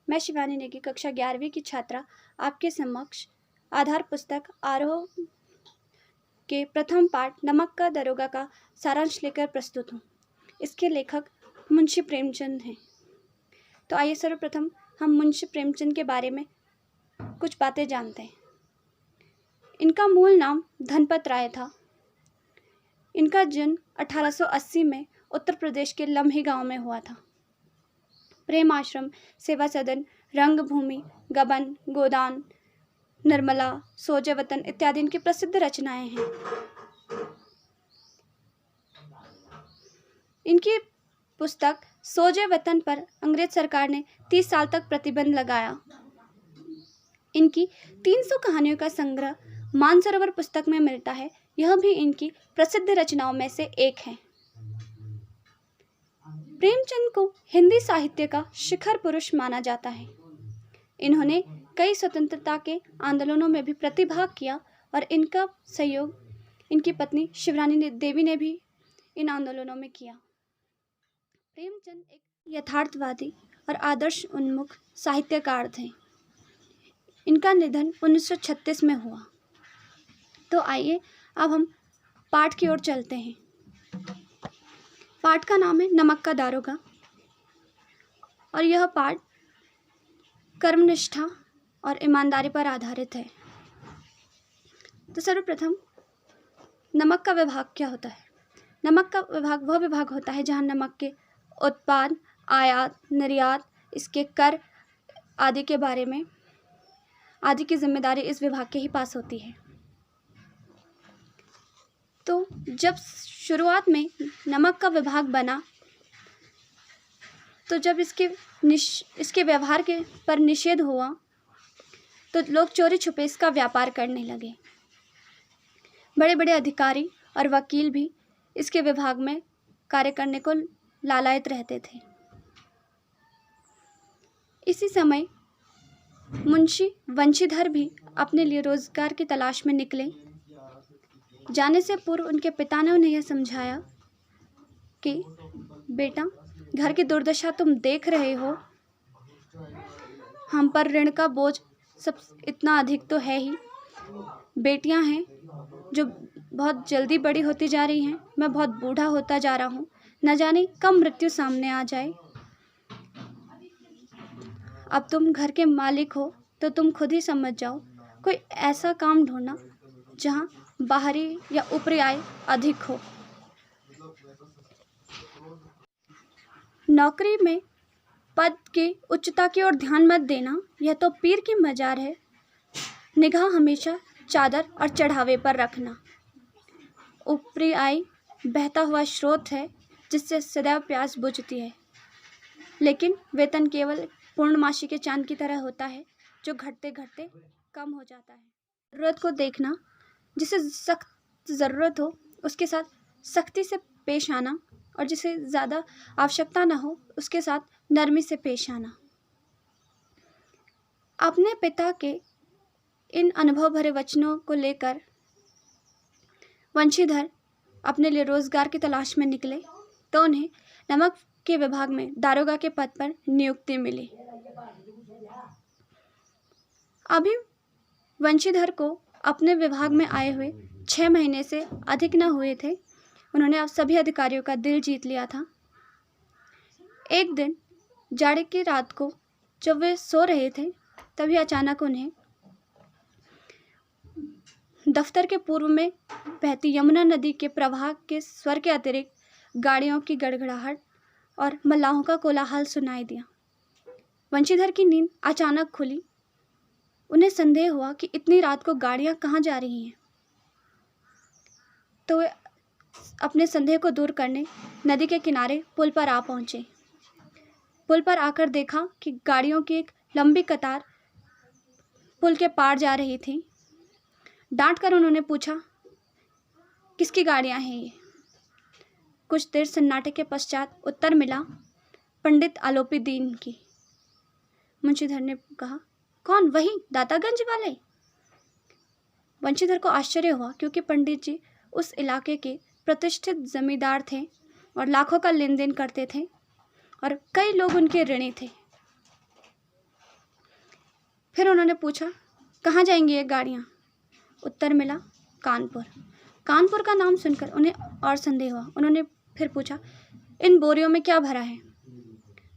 मैं शिवानी नेगी, कक्षा 11वीं की छात्रा, आपके समक्ष आधार पुस्तक आरोह के प्रथम पाठ नमक का दरोगा का सारांश लेकर प्रस्तुत हूँ। इसके लेखक मुंशी प्रेमचंद हैं। तो आइए सर्वप्रथम हम मुंशी प्रेमचंद के बारे में कुछ बातें जानते हैं। इनका मूल नाम धनपत राय था। इनका जन्म 1880 में उत्तर प्रदेश के लम्ही गांव में हुआ था। प्रेम आश्रम, सेवा सदन, रंगभूमि, गबन, गोदान, निर्मला, सोजे वतन इत्यादि इनकी प्रसिद्ध रचनाएं हैं। इनकी पुस्तक सोजे वतन पर अंग्रेज सरकार ने 30 साल तक प्रतिबंध लगाया। इनकी 300 कहानियों का संग्रह मानसरोवर पुस्तक में मिलता है। यह भी इनकी प्रसिद्ध रचनाओं में से एक है। प्रेमचंद को हिंदी साहित्य का शिखर पुरुष माना जाता है। इन्होंने कई स्वतंत्रता के आंदोलनों में भी प्रतिभाग किया और इनका सहयोग इनकी पत्नी शिवरानी देवी ने भी इन आंदोलनों में किया। प्रेमचंद एक यथार्थवादी और आदर्श उन्मुख साहित्यकार थे। इनका निधन 1936 में हुआ। तो आइए अब हम पाठ की ओर चलते हैं। पाठ का नाम है नमक का दारोगा और यह पाठ कर्मनिष्ठा और ईमानदारी पर आधारित है। तो सर्वप्रथम नमक का विभाग क्या होता है? नमक का विभाग वह विभाग होता है जहां नमक के उत्पाद, आयात, निर्यात, इसके कर आदि के बारे में आदि की जिम्मेदारी इस विभाग के ही पास होती है। तो जब शुरुआत में नमक का विभाग बना तो जब इसके व्यवहार के पर निषेध हुआ तो लोग चोरी छुपे इसका व्यापार करने लगे। बड़े बड़े अधिकारी और वकील भी इसके विभाग में कार्य करने को लालायित रहते थे। इसी समय मुंशी वंशीधर भी अपने लिए रोजगार की तलाश में निकले। जाने से पूर्व उनके पिता ने उन्हें यह समझाया कि बेटा, घर की दुर्दशा तुम देख रहे हो, हम पर ऋण का बोझ सब इतना अधिक तो है ही। बेटियां हैं जो बहुत जल्दी बड़ी होती जा रही हैं, मैं बहुत बूढ़ा होता जा रहा हूँ, न जाने कब मृत्यु सामने आ जाए। अब तुम घर के मालिक हो तो तुम खुद ही समझ जाओ, कोई ऐसा काम ढूंढना जहाँ बाहरी या ऊपरी आय अधिक हो। नौकरी में पद की उच्चता की ओर ध्यान मत देना, यह तो पीर की मजार है। निगाह हमेशा चादर और चढ़ावे पर रखना। ऊपरी आय बहता हुआ स्रोत है जिससे सदैव प्यास बुझती है, लेकिन वेतन केवल पूर्णमासी के चांद की तरह होता है जो घटते घटते कम हो जाता है। ज़रूरत को देखना, जिसे सख्त ज़रूरत हो उसके साथ सख्ती से पेश आना और जिसे ज़्यादा आवश्यकता ना हो उसके साथ नरमी से पेश आना। अपने पिता के इन अनुभव भरे वचनों को लेकर वंशीधर अपने लिए रोजगार की तलाश में निकले तो उन्हें नमक के विभाग में दारोगा के पद पर नियुक्ति मिली। अभी वंशीधर को अपने विभाग में आए हुए 6 महीने से अधिक न हुए थे। उन्होंने अब सभी अधिकारियों का दिल जीत लिया था। एक दिन जाड़े की रात को जब वे सो रहे थे तभी अचानक उन्हें दफ्तर के पूर्व में बहती यमुना नदी के प्रवाह के स्वर के अतिरिक्त गाड़ियों की गड़गड़ाहट और मल्लाहों का कोलाहल सुनाई दिया। वंशीधर की नींद अचानक खुली। उन्हें संदेह हुआ कि इतनी रात को गाड़ियां कहाँ जा रही हैं। तो वे अपने संदेह को दूर करने नदी के किनारे पुल पर आ पहुंचे। पुल पर आकर देखा कि गाड़ियों की एक लंबी कतार पुल के पार जा रही थी। डांट कर उन्होंने पूछा, किसकी गाड़ियां हैं ये? कुछ देर सन्नाटे के पश्चात उत्तर मिला, पंडित आलोपी दीन की। मुंशीधर ने कहा, कौन? वही दातागंज वाले? वंशीधर को आश्चर्य हुआ क्योंकि पंडित जी उस इलाके के प्रतिष्ठित जमींदार थे और लाखों का लेन देन करते थे और कई लोग उनके ऋणी थे। फिर उन्होंने पूछा, कहाँ जाएंगी ये गाड़ियाँ? उत्तर मिला, कानपुर। कानपुर का नाम सुनकर उन्हें और संदेह हुआ। उन्होंने फिर पूछा, इन बोरियों में क्या भरा है?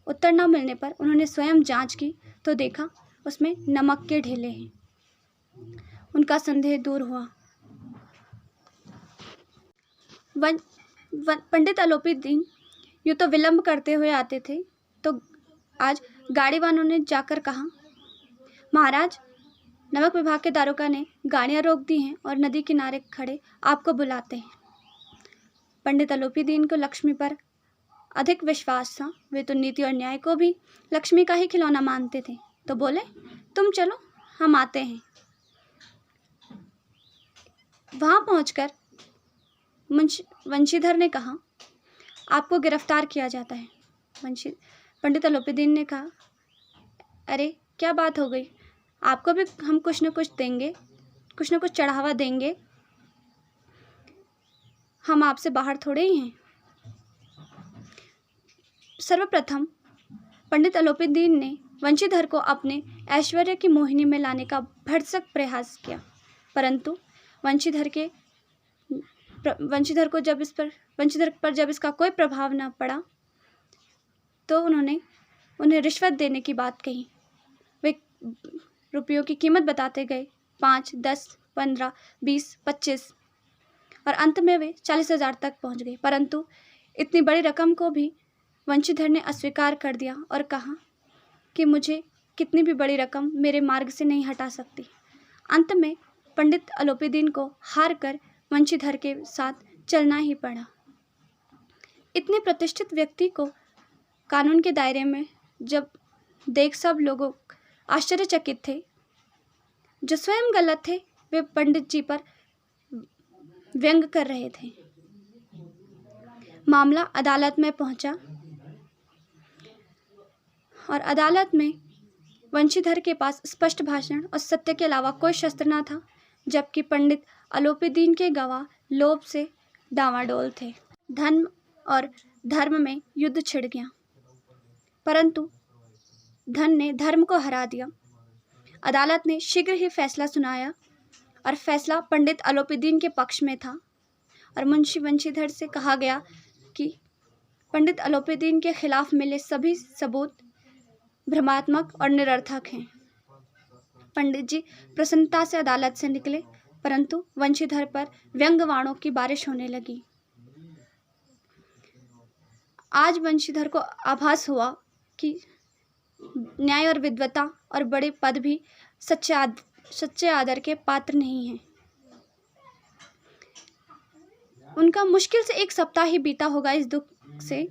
उत्तर न मिलने पर उन्होंने स्वयं जांच की तो देखा उसमें नमक के ढेले हैं। उनका संदेह दूर हुआ। पंडित आलोपीदीन यूँ तो विलंब करते हुए आते थे, तो आज गाड़ी वालों ने जाकर कहा, महाराज, नमक विभाग के दारोगा ने गाड़ियाँ रोक दी हैं और नदी किनारे खड़े आपको बुलाते हैं। पंडित आलोपीदीन को लक्ष्मी पर अधिक विश्वास था। वे तो नीति और न्याय को भी लक्ष्मी का ही खिलौना मानते थे। तो बोले, तुम चलो, हम आते हैं। वहां पहुंचकर वंशीधर ने कहा, आपको गिरफ्तार किया जाता है। पंडित आलोपीदीन ने कहा, अरे क्या बात हो गई? आपको भी हम कुछ न कुछ देंगे, कुछ न कुछ चढ़ावा देंगे। हम आपसे बाहर थोड़े ही हैं। सर्वप्रथम पंडित आलोपीदीन ने वंशीधर को अपने ऐश्वर्य की मोहिनी में लाने का भरसक प्रयास किया, परंतु वंशीधर पर जब इसका कोई प्रभाव न पड़ा तो उन्होंने उन्हें रिश्वत देने की बात कही। वे रुपयों की कीमत बताते गए, 5, 10, 15, 20, 25 और अंत में वे 40,000 तक पहुंच गए। परंतु इतनी बड़ी रकम को भी वंशीधर ने अस्वीकार कर दिया और कहा कि मुझे कितनी भी बड़ी रकम मेरे मार्ग से नहीं हटा सकती। अंत में पंडित आलोपीदीन को हार कर वंशीधर के साथ चलना ही पड़ा। इतने प्रतिष्ठित व्यक्ति को कानून के दायरे में जब देख सब लोग आश्चर्यचकित थे। जो स्वयं गलत थे वे पंडित जी पर व्यंग कर रहे थे। मामला अदालत में पहुंचा और अदालत में वंशीधर के पास स्पष्ट भाषण और सत्य के अलावा कोई शस्त्र न था, जबकि पंडित आलोपीदीन के गवाह लोभ से डांवाडोल थे। धर्म और धर्म में युद्ध छिड़ गया, परंतु धन ने धर्म को हरा दिया। अदालत ने शीघ्र ही फैसला सुनाया और फैसला पंडित आलोपीदीन के पक्ष में था और मुंशी वंशीधर से कहा गया कि पंडित आलोपीदीन के खिलाफ मिले सभी सबूत भ्रमात्मक और निरर्थक हैं। पंडित जी प्रसन्नता से अदालत से निकले, परंतु वंशीधर पर व्यंग्यवाणों की बारिश होने लगी। आज वंशीधर को आभास हुआ कि न्याय और विद्वता और बड़े पद भी सच्चे आदर के पात्र नहीं हैं। उनका मुश्किल से 1 सप्ताह ही बीता होगा इस दुख से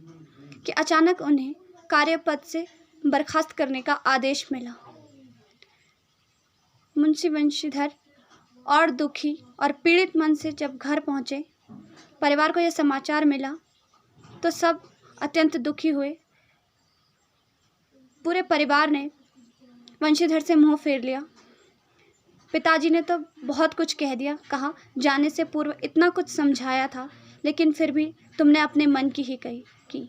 कि अचानक उन्हें कार्यपद से बर्खास्त करने का आदेश मिला। मुंशी वंशीधर और दुखी और पीड़ित मन से जब घर पहुंचे, परिवार को यह समाचार मिला तो सब अत्यंत दुखी हुए। पूरे परिवार ने वंशीधर से मुंह फेर लिया। पिताजी ने तो बहुत कुछ कह दिया, कहा जाने से पूर्व इतना कुछ समझाया था, लेकिन फिर भी तुमने अपने मन की ही की।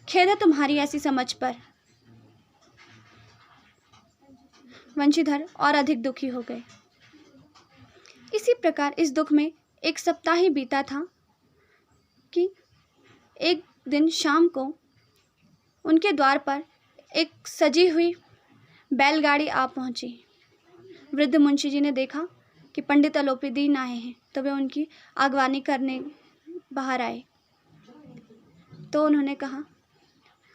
खेद है तुम्हारी ऐसी समझ पर। वंशीधर और अधिक दुखी हो गए। इसी प्रकार इस दुख में 1 सप्ताह ही बीता था कि एक दिन शाम को उनके द्वार पर एक सजी हुई बैलगाड़ी आ पहुंची। वृद्ध मुंशी जी ने देखा कि पंडित आलोपीदीन आए हैं, तो वे उनकी अगवानी करने बाहर आए। तो उन्होंने कहा,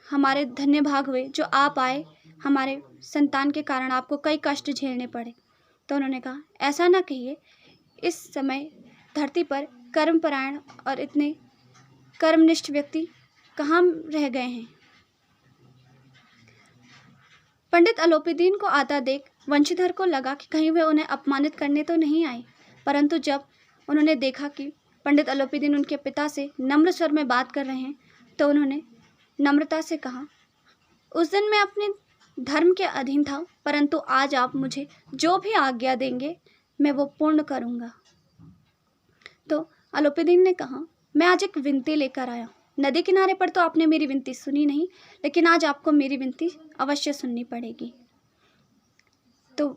हमारे धन्य भाग हुए जो आप आए, हमारे संतान के कारण आपको कई कष्ट झेलने पड़े। तो उन्होंने कहा, ऐसा ना कहिए, इस समय धरती पर कर्मपरायण और इतने कर्मनिष्ठ व्यक्ति कहाँ रह गए हैं। पंडित आलोपीदीन को आता देख वंशीधर को लगा कि कहीं वे उन्हें अपमानित करने तो नहीं आए, परंतु जब उन्होंने देखा कि पंडित आलोपीदीन उनके पिता से नम्र स्वर में बात कर रहे हैं, तो उन्होंने नम्रता से कहा, उस दिन मैं अपने धर्म के अधीन था, परंतु आज आप मुझे जो भी आज्ञा देंगे मैं वो पूर्ण करूँगा। तो आलोपीदीन ने कहा, मैं आज एक विनती लेकर आया। नदी किनारे पर तो आपने मेरी विनती सुनी नहीं, लेकिन आज आपको मेरी विनती अवश्य सुननी पड़ेगी। तो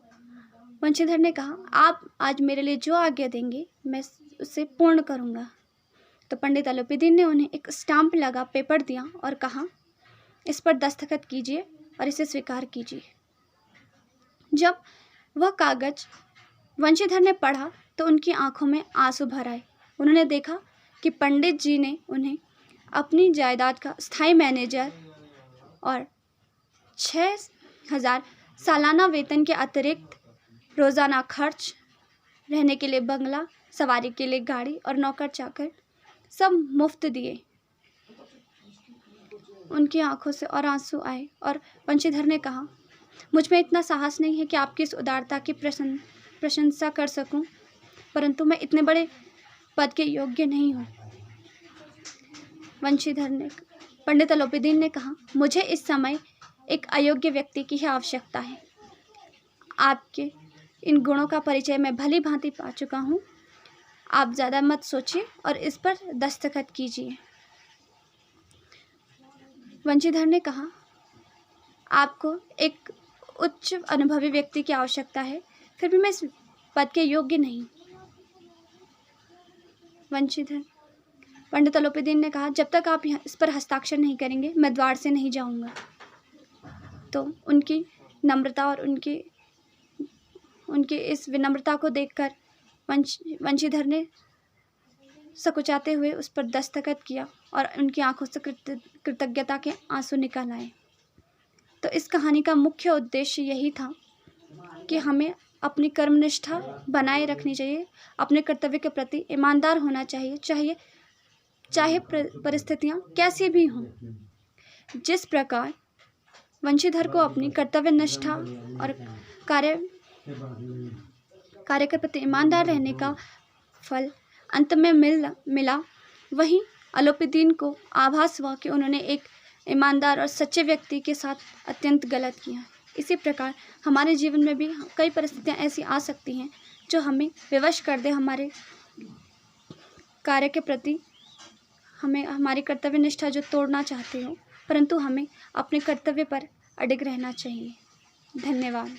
वंशीधर ने कहा, आप आज मेरे लिए जो आज्ञा देंगे मैं उसे पूर्ण करूँगा। तो पंडित अलोपीदीन ने उन्हें एक स्टाम्प लगा पेपर दिया और कहा, इस पर दस्तखत कीजिए और इसे स्वीकार कीजिए। जब वह कागज वंशीधर ने पढ़ा तो उनकी आंखों में आंसू भर आए। उन्होंने देखा कि पंडित जी ने उन्हें अपनी जायदाद का स्थायी मैनेजर और 6,000 सालाना वेतन के अतिरिक्त रोज़ाना खर्च, रहने के लिए बंगला, सवारी के लिए गाड़ी और नौकर चाकर सब मुफ्त दिए। उनकी आंखों से और आंसू आए और वंशीधर ने कहा, मुझ में इतना साहस नहीं है कि आपकी इस उदारता की प्रशंसा कर सकूं, परंतु मैं इतने बड़े पद के योग्य नहीं हूँ। पंडित अलोपीदीन ने कहा, मुझे इस समय एक अयोग्य व्यक्ति की ही आवश्यकता है। आपके इन गुणों का परिचय मैं भली भांति पा चुका हूँ। आप ज़्यादा मत सोचिए और इस पर दस्तखत कीजिए। वंशीधर ने कहा, आपको एक उच्च अनुभवी व्यक्ति की आवश्यकता है, फिर भी मैं इस पद के योग्य नहीं। पंडित अलोपीदीन ने कहा, जब तक आप इस पर हस्ताक्षर नहीं करेंगे मैं द्वार से नहीं जाऊंगा। तो उनकी नम्रता और उनकी इस विनम्रता को देखकर वंशीधर ने सकुचाते हुए उस पर दस्तखत किया और उनकी आंखों से कृतज्ञता के आंसू निकल आए। तो इस कहानी का मुख्य उद्देश्य यही था कि हमें अपनी कर्मनिष्ठा बनाए रखनी चाहिए, अपने कर्तव्य के प्रति ईमानदार होना चाहिए, चाहे परिस्थितियां कैसी भी हों। जिस प्रकार वंशीधर को अपनी कर्तव्य निष्ठा और कार्य के प्रति ईमानदार रहने का फल अंत में मिला, वहीं अलोपीदीन को आभास हुआ कि उन्होंने एक ईमानदार और सच्चे व्यक्ति के साथ अत्यंत गलत किया। इसी प्रकार हमारे जीवन में भी कई परिस्थितियां ऐसी आ सकती हैं जो हमें विवश कर दे हमारे कार्य के प्रति, हमें हमारी कर्तव्य निष्ठा जो तोड़ना चाहते हो, परंतु हमें अपने कर्तव्य पर अडिग रहना चाहिए। धन्यवाद।